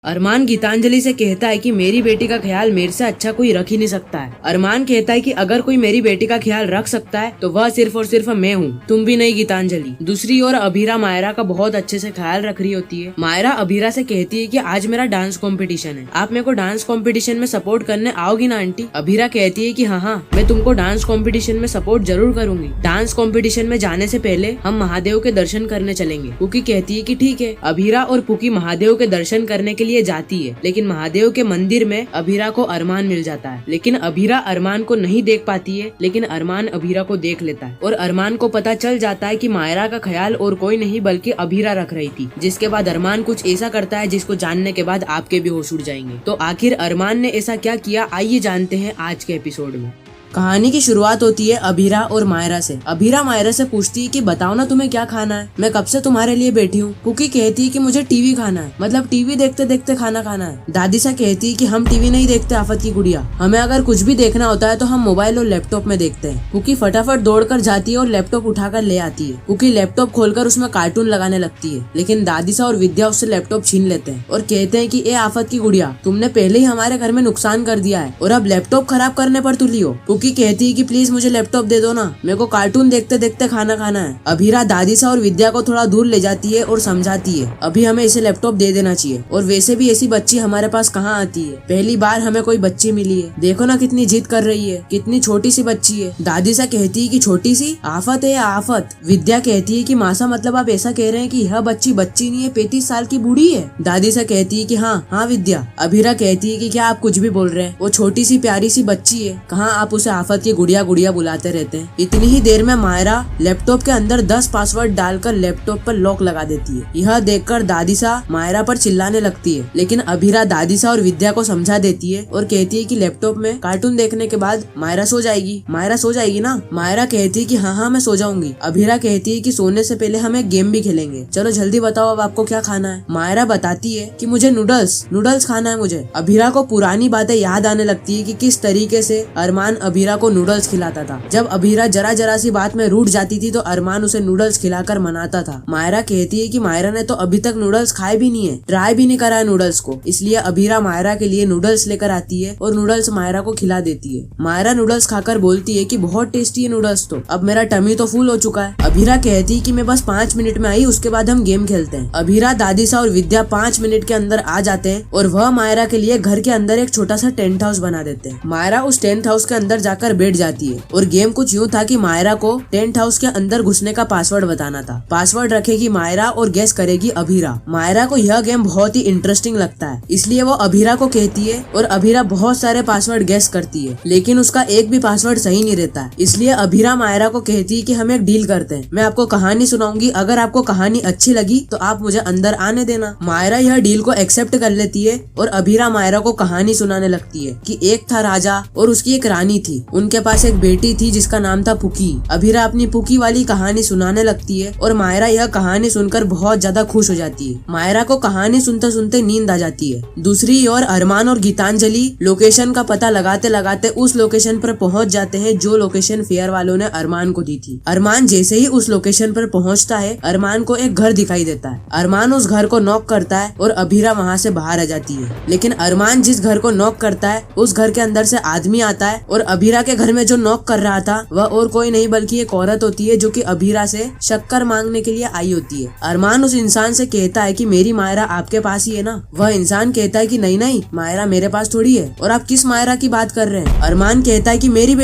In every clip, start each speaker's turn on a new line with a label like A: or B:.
A: अरमान गीतांजलि से कहता है कि मेरी बेटी का ख्याल मेरे से अच्छा कोई रख ही नहीं सकता है। अरमान कहता है कि अगर कोई मेरी बेटी का ख्याल रख सकता है तो वह सिर्फ और सिर्फ मैं हूँ, तुम भी नहीं गीतांजलि। दूसरी ओर अभीरा मायरा का बहुत अच्छे से ख्याल रख रही होती है। मायरा अभीरा से कहती है कि आज मेरा डांस कंपटीशन है, आप मेरे को डांस कंपटीशन में सपोर्ट करने आओगी ना आंटी। अभीरा कहती है कि हाँ, मैं तुमको डांस कंपटीशन में सपोर्ट जरूर करूंगी। डांस कंपटीशन में जाने से पहले हम महादेव के दर्शन करने चलेंगे। पुकी कहती है कि ठीक है। अभीरा और पुकी महादेव के दर्शन करने के लिए जाती है, लेकिन महादेव के मंदिर में अभीरा को अरमान मिल जाता है। लेकिन अभीरा अरमान को नहीं देख पाती है, लेकिन अरमान अभीरा को देख लेता है और अरमान को पता चल जाता है कि मायरा का ख्याल और कोई नहीं बल्कि अभीरा रख रही थी। जिसके बाद अरमान कुछ ऐसा करता है जिसको जानने के बाद आपके भी होश उड़ जाएंगे। तो आखिर अरमान ने ऐसा क्या किया, आइए जानते हैं आज के एपिसोड में। कहानी की शुरुआत होती है अभीरा और मायरा से। अभीरा मायरा से पूछती है कि बताओ ना तुम्हें क्या खाना है, मैं कब से तुम्हारे लिए बैठी हूँ। पुकी कहती है कि मुझे टीवी खाना है, मतलब टीवी देखते देखते खाना खाना है। दादीसा कहती है कि हम टीवी नहीं देखते आफत की गुड़िया, हमें अगर कुछ भी देखना होता है तो हम मोबाइल और लैपटॉप में देखते हैं। पुकी फटाफट दौड़कर जाती है और लैपटॉप उठाकर ले आती है। पुकी लैपटॉप खोलकर उसमें कार्टून लगाने लगती है, लेकिन दादीसा और विद्या उससे लैपटॉप छीन लेते हैं और कहते हैं कि ए आफत की गुड़िया, तुमने पहले ही हमारे घर में नुकसान कर दिया है और अब लैपटॉप खराब करने पर तुली हो। पुकी कहती है कि प्लीज मुझे लैपटॉप दे दो ना, मेरे को कार्टून देखते देखते खाना खाना है। अभीरा दादीसा और विद्या को थोड़ा दूर ले जाती है और समझाती है अभी हमें इसे लैपटॉप दे देना चाहिए, और वैसे भी ऐसी बच्ची हमारे पास कहाँ आती है, पहली बार हमें कोई बच्ची मिली है, देखो ना कितनी जिद कर रही है, कितनी छोटी सी बच्ची है। दादीसा कहती है कि छोटी सी आफत है आफत। विद्या कहती है कि मासा मतलब आप ऐसा कह रहे हैं कि यह बच्ची बच्ची नहीं है, 35 साल की बूढ़ी है। दादीसा कहती है कि हाँ विद्या। अभीरा कहती है कि क्या आप कुछ भी बोल रहे हैं, वो छोटी सी प्यारी सी बच्ची है, कहाँ आप उसे आफत की गुड़िया गुड़िया बुलाते रहते हैं। इतनी ही देर में मायरा लैपटॉप के अंदर 10 पासवर्ड डालकर लैपटॉप पर लॉक लगा देती है। यह देखकर दादीसा मायरा पर चिल्लाने लगती है, लेकिन अभीरा दादीसा और विद्या को समझा देती है और कहती है कि लैपटॉप में कार्टून देखने के बाद मायरा सो जाएगी ना। मायरा कहती है कि हाँ मैं सो जाऊंगी। अभीरा कहती है कि सोने से पहले हम एक गेम भी खेलेंगे, चलो जल्दी बताओ अब आपको क्या खाना है। मायरा बताती है कि मुझे नूडल्स खाना है मुझे। अभीरा को पुरानी बातें याद आने लगती है कि किस तरीके से अरमान अभीरा को नूडल्स खिलाता था। जब अभीरा जरा सी बात में रूठ जाती थी तो अरमान उसे नूडल्स खिलाकर मनाता था। मायरा कहती है कि मायरा ने तो अभी तक नूडल्स खाए भी नहीं है, ट्राई भी नहीं करा है नूडल्स को, इसलिए अभीरा मायरा के लिए नूडल्स लेकर आती है और नूडल्स मायरा को खिला देती है। मायरा नूडल्स खाकर बोलती है कि बहुत टेस्टी है नूडल्स, तो अब मेरा टमी तो फुल हो चुका है। अभीरा कहती है कि मैं बस 5 मिनट में आई, उसके बाद हम गेम खेलते हैं। अभीरा दादीसा और विद्या 5 मिनट के अंदर आ जाते हैं और वह मायरा के लिए घर के अंदर एक छोटा सा टेंट हाउस बना देते हैं। मायरा उस टेंट हाउस के अंदर जाकर बैठ जाती है और गेम कुछ यूँ था कि मायरा को टेंट हाउस के अंदर घुसने का पासवर्ड बताना था। पासवर्ड रखेगी मायरा और गेस करेगी अभीरा। मायरा को यह गेम बहुत ही इंटरेस्टिंग लगता है, इसलिए वो अभीरा को कहती है और अभीरा बहुत सारे पासवर्ड गेस करती है, लेकिन उसका एक भी पासवर्ड सही नहीं रहता है। इसलिए अभीरा मायरा को कहती है कि हम एक डील करते हैं, मैं आपको कहानी सुनाऊंगी, अगर आपको कहानी अच्छी लगी तो आप मुझे अंदर आने देना। मायरा यह डील को एक्सेप्ट कर लेती है और अभीरा मायरा को कहानी सुनाने लगती है कि एक था राजा और उसकी एक रानी थी, उनके पास एक बेटी थी जिसका नाम था पुकी। अभीरा अपनी पुकी वाली कहानी सुनाने लगती है और मायरा यह कहानी सुनकर बहुत ज्यादा खुश हो जाती है। मायरा को कहानी सुनते सुनते नींद आ जाती है। दूसरी ओर अरमान और गीतांजलि लोकेशन का पता लगाते लगाते उस लोकेशन पर पहुंच जाते हैं जो लोकेशन फेयर वालों ने अरमान को दी थी। अरमान जैसे ही उस लोकेशन पर पहुंचता है, अरमान को एक घर दिखाई देता है। अरमान उस घर को नॉक करता है और अभीरा वहाँ से बाहर आ जाती है, लेकिन अरमान जिस घर को नॉक करता है उस घर के अंदर से आदमी आता है और अभीरा के घर में जो नॉक कर रहा था वह और कोई नहीं बल्कि एक औरत होती है जो कि अभीरा से शक्कर मांगने के लिए आई होती है। अरमान उस इंसान से कहता है कि मेरी मायरा आपके पास ही है ना। वह इंसान कहता है कि नहीं मायरा मेरे पास थोड़ी है, और आप किस मायरा की बात कर रहे हैं। अरमान कहता है कि मेरी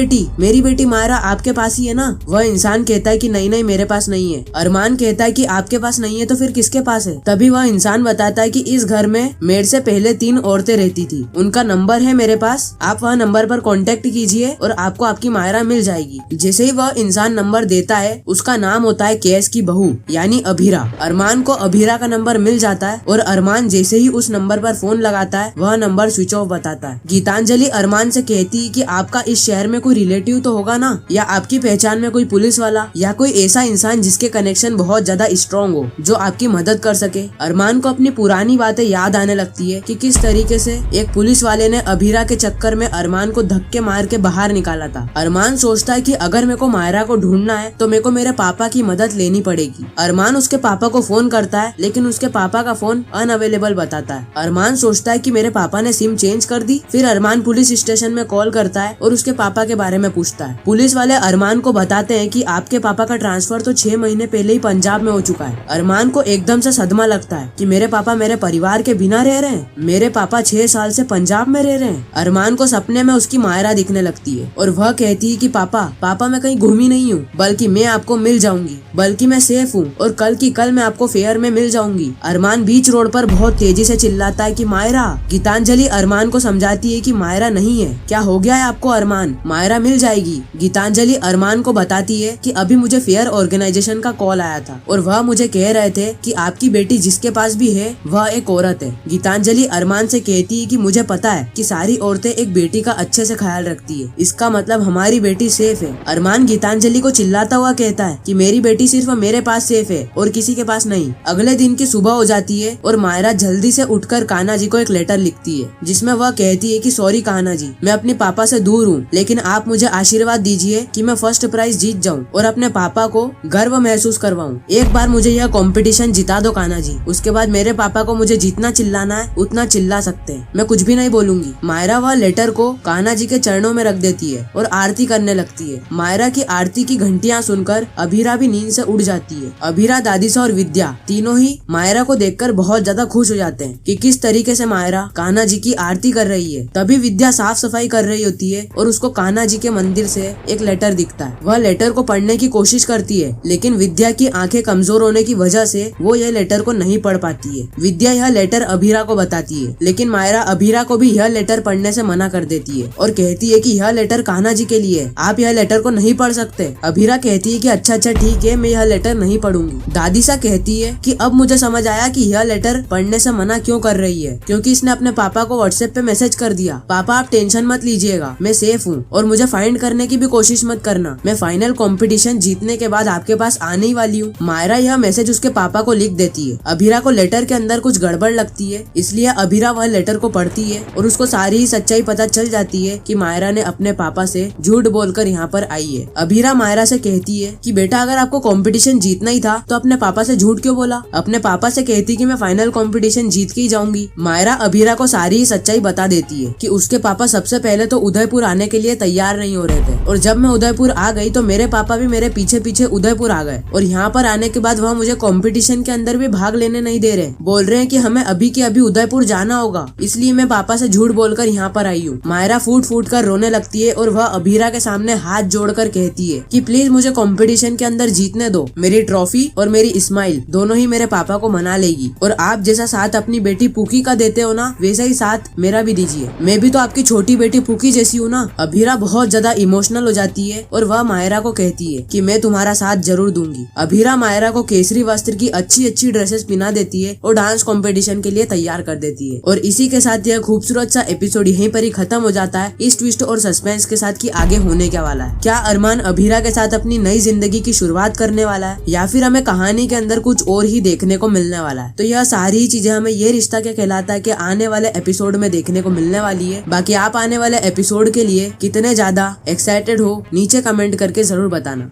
A: बेटी मायरा आपके पास ही है ना। वह इंसान कहता है कि नहीं मेरे पास नहीं है। अरमान कहता है कि आपके पास नहीं है तो फिर किसके पास है। तभी वह इंसान बताता है कि इस घर में मेरे से पहले 3 औरतें रहती थी, उनका नंबर है मेरे पास, आप वह नंबर पर कॉन्टेक्ट कीजिए और आपको आपकी मायरा मिल जाएगी। जैसे ही वह इंसान नंबर देता है, उसका नाम होता है केस की बहू यानी अभीरा। अरमान को अभीरा का नंबर मिल जाता है और अरमान जैसे ही उस नंबर पर फोन लगाता है वह नंबर स्विच ऑफ बताता है। गीतांजलि अरमान से कहती है कि आपका इस शहर में कोई रिलेटिव तो होगा ना, या आपकी पहचान में कोई पुलिस वाला या कोई ऐसा इंसान जिसके कनेक्शन बहुत ज्यादा स्ट्रॉन्ग हो जो आपकी मदद कर सके। अरमान को अपनी पुरानी बातें याद आने लगती है कि किस तरीके से एक पुलिस वाले ने अभीरा के चक्कर में अरमान को धक्के मार के बाहर निकाला था। अरमान सोचता है कि अगर मेरे को मायरा को ढूंढना है तो मेरे को मेरे पापा की मदद लेनी पड़ेगी। अरमान उसके पापा को फोन करता है, लेकिन उसके पापा का फोन अनअवेलेबल बताता है। अरमान सोचता है कि मेरे पापा ने सिम चेंज कर दी। फिर अरमान पुलिस स्टेशन में कॉल करता है और उसके पापा के बारे में पूछता है। पुलिस वाले अरमान को बताते हैं कि आपके पापा का ट्रांसफर तो 6 महीने पहले ही पंजाब में हो चुका है। अरमान को एकदम से सदमा लगता है कि मेरे पापा मेरे परिवार के बिना रह रहे हैं। मेरे पापा 6 साल से पंजाब में रह रहे हैं। अरमान को सपने में उसकी मायरा दिखने लगती है और वह कहती है कि पापा मैं कहीं घूमी नहीं हूँ, बल्कि मैं आपको मिल जाऊंगी, बल्कि मैं सेफ हूँ और कल की कल मैं आपको फेयर में मिल जाऊंगी। अरमान बीच रोड पर बहुत तेजी से चिल्लाता है कि मायरा। गीतांजलि अरमान को समझाती है कि मायरा नहीं है, क्या हो गया है आपको अरमान, मायरा मिल जाएगी। गीतांजलि अरमान को बताती है कि अभी मुझे फेयर ऑर्गेनाइजेशन का कॉल आया था और वह मुझे कह रहे थे कि आपकी बेटी जिसके पास भी है वह एक औरत है। गीतांजलि अरमान से कहती है कि मुझे पता है कि सारी औरतें एक बेटी का अच्छे से ख्याल रखती है, इसका मतलब हमारी बेटी सेफ है। अरमान गीतांजलि को चिल्लाता हुआ कहता है कि मेरी बेटी सिर्फ मेरे पास सेफ है और किसी के पास नहीं। अगले दिन की सुबह हो जाती है और मायरा जल्दी से उठकर कान्हा जी को एक लेटर लिखती है, जिसमें वह कहती है कि सॉरी कान्हा जी, मैं अपने पापा से दूर हूँ, लेकिन आप मुझे आशीर्वाद दीजिए कि मैं फर्स्ट प्राइज जीत जाऊँ और अपने पापा को गर्व महसूस करवाऊँ। एक बार मुझे यह कंपटीशन जिता दो कान्हा जी, उसके बाद मेरे पापा को मुझे जितना चिल्लाना है उतना चिल्ला सकते हैं, मैं कुछ भी नहीं बोलूंगी। मायरा वह लेटर को कान्हा जी के चरणों में रख देती है और आरती करने लगती है। मायरा की आरती की घंटियां सुनकर अभीरा भी नींद से उठ जाती है। अभीरा, दादीसा और विद्या तीनों ही मायरा को देखकर बहुत ज्यादा खुश हो जाते हैं कि किस तरीके से मायरा कान्हा जी की आरती कर रही है। तभी विद्या साफ सफाई कर रही होती है और उसको कान्हा जी के मंदिर से एक लेटर दिखता है। वह लेटर को पढ़ने की कोशिश करती है, लेकिन विद्या की आंखें कमजोर होने की वजह से वो यह लेटर को नहीं पढ़ पाती है। विद्या यह लेटर अभीरा को बताती है, लेकिन मायरा अभीरा को भी यह लेटर पढ़ने से मना कर देती है और कहती है कि यह लेटर कान्हा जी के लिए है, आप यह लेटर को नहीं पढ़ सकते। अभीरा कहती है कि अच्छा ठीक है, मैं यह लेटर नहीं पढ़ूंगी। दादीसा कहती है कि अब मुझे समझ आया कि यह लेटर पढ़ने से मना क्यों कर रही है, क्योंकि इसने अपने पापा को व्हाट्सएप पे मैसेज कर दिया, पापा आप टेंशन मत लीजिएगा, मैं सेफ हूँ और मुझे फाइंड करने की भी कोशिश मत करना, मैं फाइनल कंपटीशन जीतने के बाद आपके पास आने ही वाली हूँ। मायरा यह मैसेज उसके पापा को लिख देती है। अभीरा को लेटर के अंदर कुछ गड़बड़ लगती है, इसलिए अभीरा वह लेटर को पढ़ती है और उसको सारी ही सच्चाई पता चल जाती है कि मायरा ने अपने पापा से झूठ बोलकर यहाँ पर आई है। अभीरा मायरा से कहती है कि बेटा अगर आपको कंपटीशन जीतना ही था तो अपने पापा से झूठ क्यों बोला। अपने पापा से कहती कि मैं फाइनल कंपटीशन जीत के ही जाऊंगी। मायरा अभीरा को सारी ही सच्चाई बता देती है कि उसके पापा सबसे पहले तो उदयपुर आने के लिए तैयार नहीं हो रहे थे और जब मैं उदयपुर आ गई तो मेरे पापा भी मेरे पीछे पीछे उदयपुर आ गए और यहाँ पर आने के बाद वह मुझे कंपटीशन के अंदर भी भाग लेने नहीं दे रहे, बोल रहे हैं कि हमें अभी के अभी उदयपुर जाना होगा, इसलिए मैं पापा से झूठ बोलकर यहाँ पर आई हूँ। मायरा फूट फूट कर रोने लगती है और वह अभीरा के सामने हाथ जोड़कर कहती है कि प्लीज मुझे कंपटीशन के अंदर जीतने दो, मेरी ट्रॉफी और मेरी स्माइल दोनों ही मेरे पापा को मना लेगी और आप जैसा साथ अपनी बेटी पुकी का देते हो ना, वैसा ही साथ मेरा भी दीजिए, मैं भी तो आपकी छोटी बेटी पुकी जैसी हूँ ना। अभीरा बहुत ज्यादा इमोशनल हो जाती है और वह मायरा को कहती है कि मैं तुम्हारा साथ जरूर दूंगी। अभीरा मायरा को केसरी वस्त्र की अच्छी अच्छी ड्रेसेस पहना देती है और डांस कंपटीशन के लिए तैयार कर देती है और इसी के साथ यह खूबसूरत सा एपिसोड यहीं पर ही खत्म हो जाता है, इस ट्विस्ट और सस्पेंस के साथ कि आगे होने क्या वाला है। क्या अरमान अभीरा के साथ अपनी नई जिंदगी की शुरुआत करने वाला है या फिर हमें कहानी के अंदर कुछ और ही देखने को मिलने वाला है। तो यह सारी चीजें हमें ये रिश्ता क्या कहलाता है कि आने वाले एपिसोड में देखने को मिलने वाली है। बाकी आप आने वाले एपिसोड के लिए कितने ज्यादा एक्साइटेड हो नीचे कमेंट करके जरूर बताना।